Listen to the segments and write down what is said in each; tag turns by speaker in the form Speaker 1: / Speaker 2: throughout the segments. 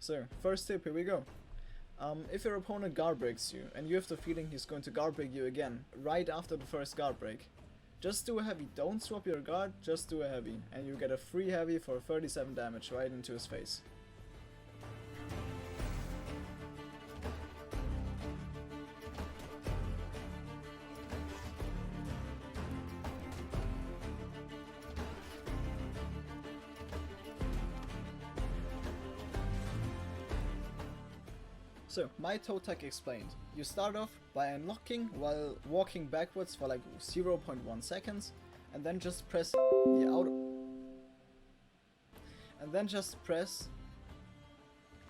Speaker 1: So, first tip, here we go. If your opponent guard breaks you, and you have the feeling he's going to guard break you again, right after the first guard break, just do a heavy. Don't swap your guard, just do a heavy, and you get a free heavy for 37 damage right into his face. So, my toe tag explained. You start off by unlocking while walking backwards for like 0.1 seconds, and then just press the out. And then just press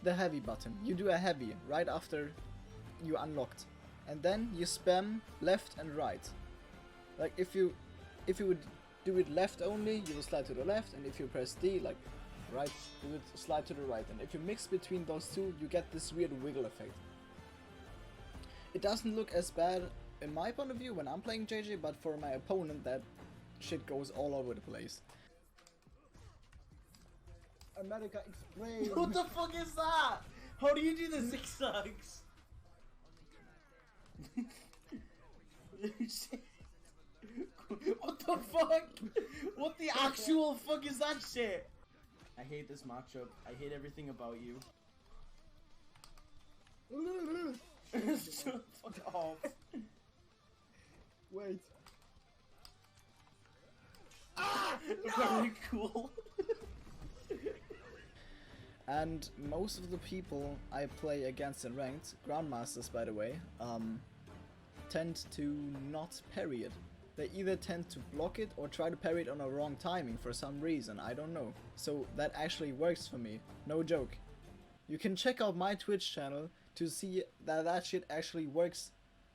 Speaker 1: the heavy button. You do a heavy right after you unlocked, and then you spam left and right. Like if you would do it left only, you will slide to the left, and if you press D, like right, you would slide to the right, and if you mix between those two, you get this weird wiggle effect. It doesn't look as bad in my point of view when I'm playing JJ, but for my opponent that shit goes all over the place. America, explain!
Speaker 2: What the fuck is that? How do you do the zigzags? What the fuck? What the actual fuck is that shit? I hate this matchup. I hate everything about you. Shut the fuck off.
Speaker 1: Wait.
Speaker 2: Ah! Very cool.
Speaker 1: And most of the people I play against in ranked, Grandmasters by the way, tend to not parry it. They either tend to block it or try to parry it on a wrong timing for some reason, I don't know. So that actually works for me, no joke. You can check out my Twitch channel to see that that shit actually works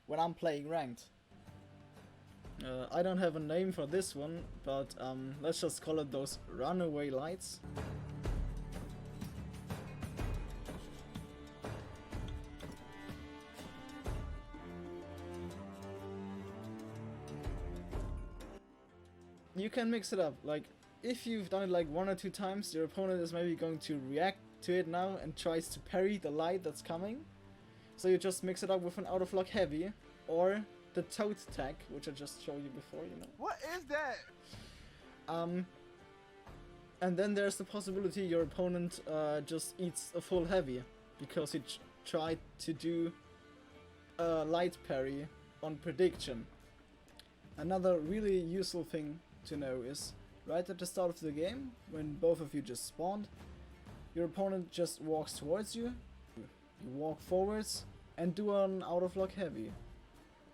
Speaker 1: when I'm playing ranked. I don't have a name for this one, but let's just call it those runaway lights. You can mix it up, like if you've done it like 1 or 2 times, your opponent is maybe going to react to it now and tries to parry the light that's coming. So you just mix it up with an out of luck heavy, or the toad tag, which I just showed you before, you know.
Speaker 3: What is that?
Speaker 1: And then there's the possibility your opponent just eats a full heavy, because he tried to do a light parry on prediction. Another really useful thing to know is, right at the start of the game, when both of you just spawned, your opponent just walks towards you, you walk forwards and do an out of luck heavy.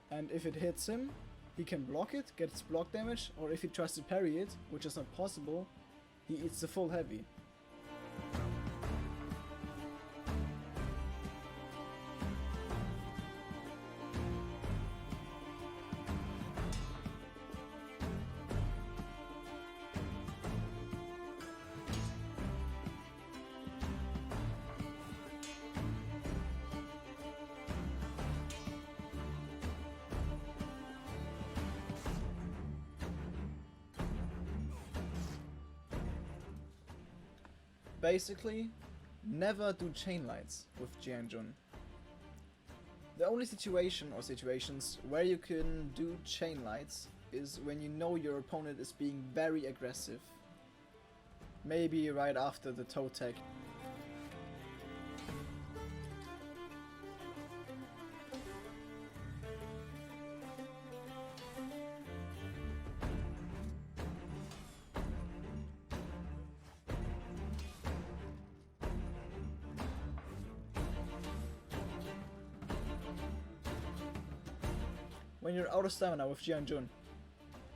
Speaker 1: And if it hits him, he can block it, gets block damage, or if he tries to parry it, which is not possible, he eats the full heavy. Basically, never do chain lights with JIANG JUN. The only situation or situations where you can do chain lights is when you know your opponent is being very aggressive. Maybe right after the toe tag. When you're out of stamina with JIANG JUN,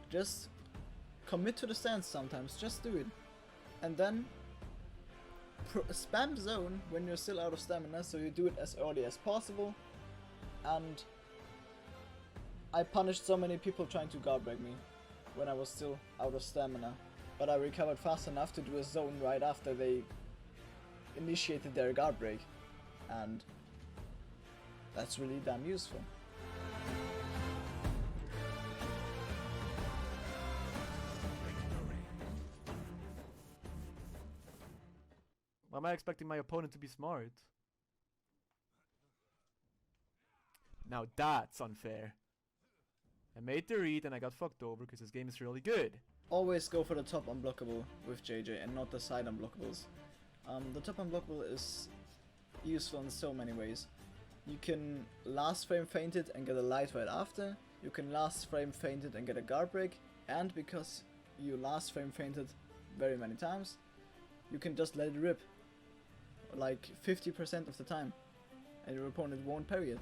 Speaker 1: just commit to the stance sometimes, just do it. And then spam zone when you're still out of stamina, so you do it as early as possible. And I punished so many people trying to guard break me when I was still out of stamina, but I recovered fast enough to do a zone right after they initiated their guard break, and that's really damn useful.
Speaker 3: Why am I expecting my opponent to be smart? Now that's unfair. I made the read and I got fucked over because this game is really good.
Speaker 1: Always go for the top unblockable with JJ and not the side unblockables. The top unblockable is useful in so many ways. You can last frame feint it and get a light right after. You can last frame feint it and get a guard break. And because you last frame feinted very many times, you can just let it rip like 50% of the time and your opponent won't parry it.